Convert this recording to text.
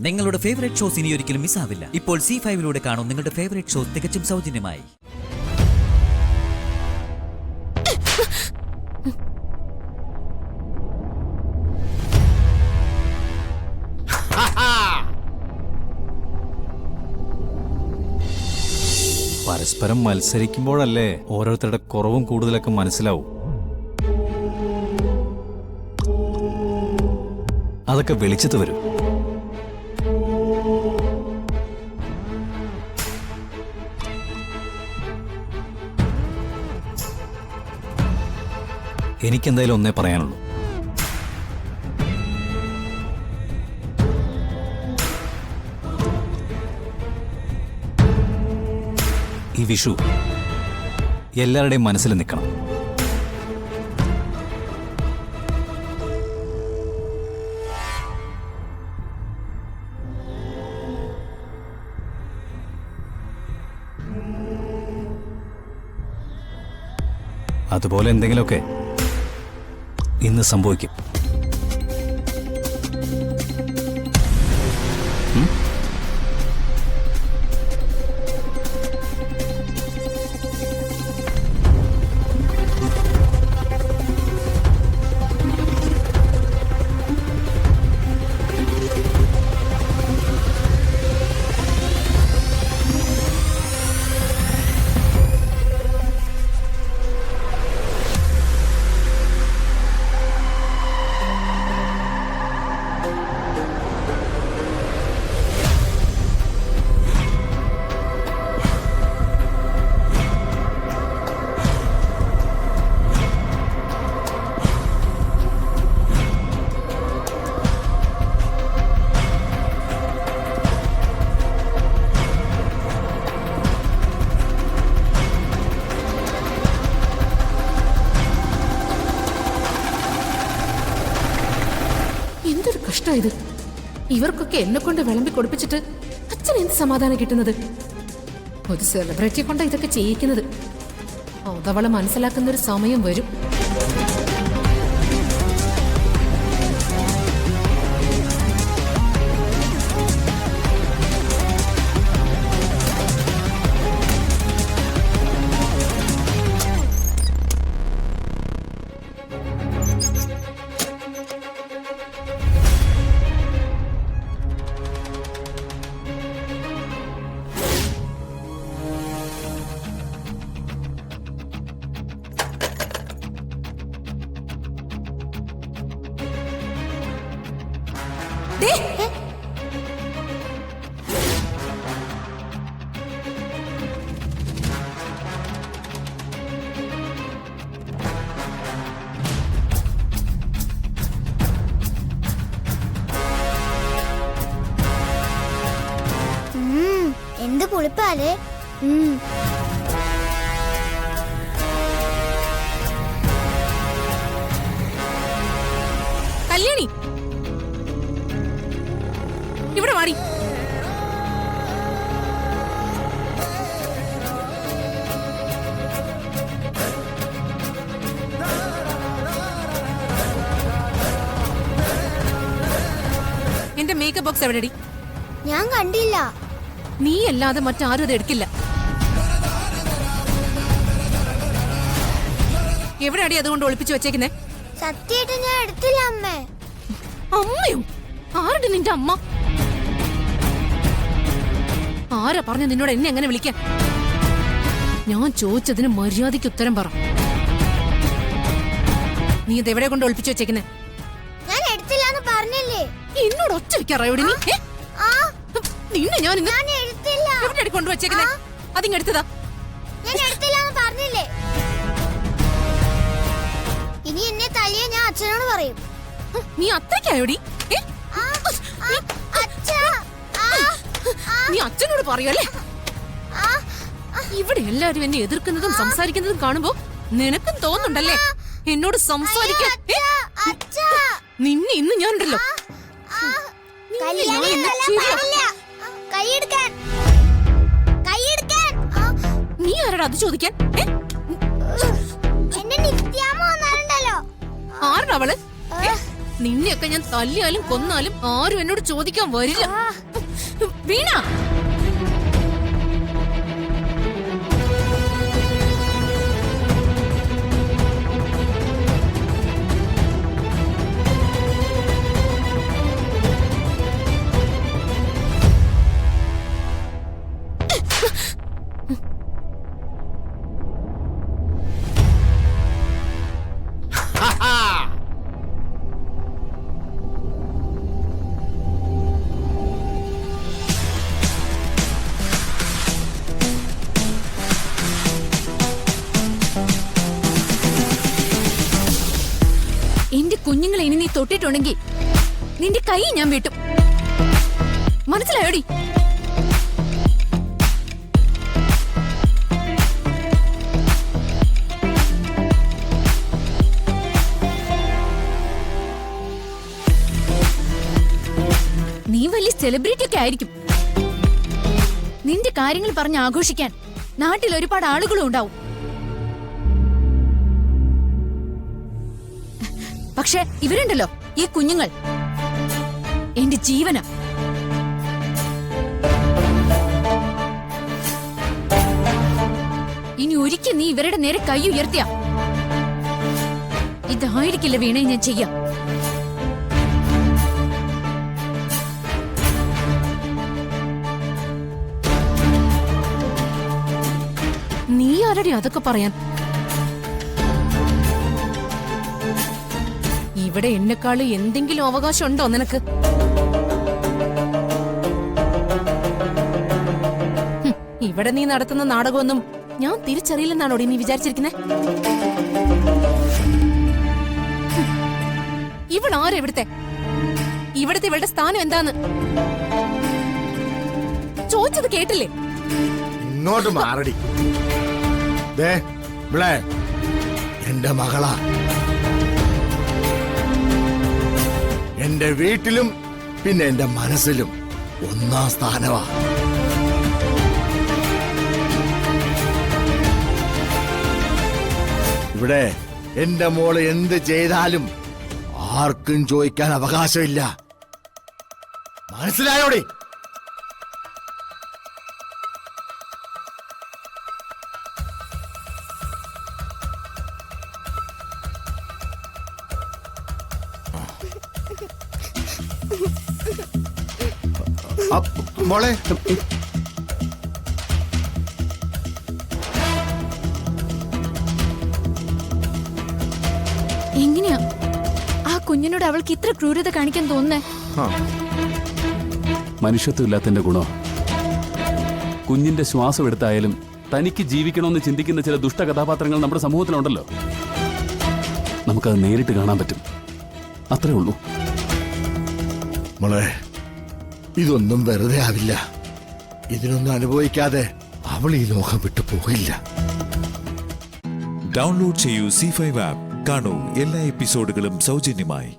നിങ്ങളുടെ favourite shows ഇനി ഒരിക്കലും മിസ്സാവില്ല. ഇപ്പോൾ C5 കാണും നിങ്ങളുടെ ഫേവറേറ്റ് ഷോസ് തികച്ചും സൗജന്യമായി. പരസ്പരം മത്സരിക്കുമ്പോഴല്ലേ ഓരോരുത്തരുടെ കുറവും കൂടുതലൊക്കെ മനസ്സിലാവും. അതൊക്കെ വെളിച്ചത്ത് വരും. എനിക്കെന്തായാലും ഒന്നേ പറയാനുള്ളൂ. ഈ വിഷു എല്ലാവരുടെയും മനസ്സിൽ നിൽക്കണം. അതുപോലെ എന്തെങ്കിലുമൊക്കെ ഇന്ന് സംഭവിക്കും. ഇത് ഇവർക്കൊക്കെ എന്നെ കൊണ്ട് വിളമ്പി കൊടുപ്പിച്ചിട്ട് അച്ഛൻ എന്ത് സമാധാനം കിട്ടുന്നത്? ഒരു സെലിബ്രിറ്റി കൊണ്ട് ഇതൊക്കെ ചെയ്യിക്കുന്നത്. അതവളെ മനസ്സിലാക്കുന്ന ഒരു സമയം വരും. എന്ത് പുളിപ്പാലേ. കല്യാണി ഇവിടെ വാടി. എന്റെ മേക്കപ്പ് ബോക്സ് എവിടെടി? ഞാൻ കണ്ടില്ല. നീ അല്ലാതെ മറ്റാരും അത് എടുക്കില്ല. എവിടെയാടി അതുകൊണ്ട് ഒളിപ്പിച്ചു വെച്ചേക്കുന്നേ? സത്യമായിട്ട് ഞാൻ എടുത്തില്ല അമ്മേ. അമ്മയോ? ആരുടെ നിന്റെ അമ്മ? ആരാ പറഞ്ഞ നിന്നോട് എന്നെ എങ്ങനെ വിളിക്കാൻ? ഞാൻ ചോദിച്ചതിന് മര്യാദയ്ക്ക് ഉത്തരം പറ. നീ ഇത് എവിടെ കൊണ്ട് ഒളിപ്പിച്ചു വെച്ചേക്കുന്നേ? ഞാൻ എടുത്തില്ലാന്ന് പറഞ്ഞില്ലേ? എന്നോട് ഒച്ച വെക്കാറായോടി നീ? നിന്നെ ഞാൻ എടുത്തില്ല. എവിടെ കൊണ്ടുവച്ചേക്കുന്നേ? അതിങ്ങെടുത്തതാ. ഞാൻ എടുത്തില്ലാന്ന് പറഞ്ഞില്ലേ? ഇനി എന്നെ തല്ലിയ ഞാൻ അച്ഛനോട് പറയും. നീ അത്രയ്ക്കായോടി? നീ അച്ഛനോട് പറയല്ലേ? ഇവിടെ എല്ലാരും എന്നെ എതിർക്കുന്നതും സംസാരിക്കുന്നതും കാണുമ്പോ നിനക്കും തോന്നുന്നുണ്ടല്ലേ എന്നോട് സംസാരിക്കാൻ? നിന്നെ ഇന്ന് ഞാൻ ഉണ്ടല്ലോ. നീ ആരാടാ അത് ചോദിക്കാൻ? ആരാ അവള്? നിന്നെയൊക്കെ ഞാൻ തല്ലിയാലും കൊന്നാലും ആരും എന്നോട് ചോദിക്കാൻ വരില്ല. വീണ, എന്റെ കുഞ്ഞുങ്ങളെ ഇനി നീ തൊട്ടിട്ടുണ്ടെങ്കിൽ നിന്റെ കൈ ഞാൻ വെട്ടും. മനസ്സിലായോടി? നീ വലിയ സെലിബ്രിറ്റി ഒക്കെ ആയിരിക്കും. നിന്റെ കാര്യങ്ങൾ പറഞ്ഞ് ആഘോഷിക്കാൻ നാട്ടിൽ ഒരുപാട് ആളുകളും ഉണ്ടാവും. പക്ഷെ ഇവരുണ്ടല്ലോ, ഈ കുഞ്ഞുങ്ങൾ എന്റെ ജീവനാ. ഇനി ഒരിക്കൽ നീ ഇവരുടെ നേരെ കൈ ഉയർത്തിയ ഇതായിരിക്കില്ല വീണേ ഞാൻ ചെയ്യാം. നീ ആരടി അതൊക്കെ പറയാൻ? ഇവിടെ എന്നെക്കാള് എന്തെങ്കിലും അവകാശം ഉണ്ടോ നിനക്ക്? ഇവിടെ നീ നടത്തുന്ന നാടകമൊന്നും ഞാൻ തിരിച്ചറിയില്ലെന്നാണോടി നീ വിചാരിച്ചിരിക്കുന്നെ? ഇവിടുത്തെ ഇവളുടെ സ്ഥാനം എന്താന്ന് ചോദിച്ചത് കേട്ടില്ലേ? ഇങ്ങോട്ട് മാറടി. എന്റെ മകളാ. എന്റെ വീട്ടിലും പിന്നെ എന്റെ മനസ്സിലും ഒന്നാം സ്ഥാനമാ. ഇവിടെ എന്റെ മോള് എന്ത് ചെയ്താലും ആർക്കും ചോദിക്കാൻ അവകാശമില്ല. മനസ്സിലായോടി? മോളെ, എങ്ങനെയാ ആ കുഞ്ഞിനോട് അവൾക്ക് ഇത്ര ക്രൂരത കാണിക്കാൻ തോന്നുന്നേ? മനുഷ്യത്വമില്ലാത്തതിന്റെ ഗുണം. കുഞ്ഞിന്റെ ശ്വാസം എടുത്തായാലും തനിക്ക് ജീവിക്കണമെന്ന് ചിന്തിക്കുന്ന ചില ദുഷ്ട കഥാപാത്രങ്ങൾ നമ്മുടെ സമൂഹത്തിലുണ്ടല്ലോ. നമുക്കത് നേരിട്ട് കാണാൻ പറ്റും. അത്രേ ഉള്ളൂ. മോളെ, ഇതൊന്നും വെറുതെ ആവില്ല. ഇതിനൊന്നും അനുഭവിക്കാതെ അവൾ ഈ ലോകം വിട്ടു പോകില്ല. ഡൗൺലോഡ് ചെയ്യൂ C5 ആപ്പ്. കാണൂ എല്ലാ എപ്പിസോഡുകളും സൗജന്യമായി.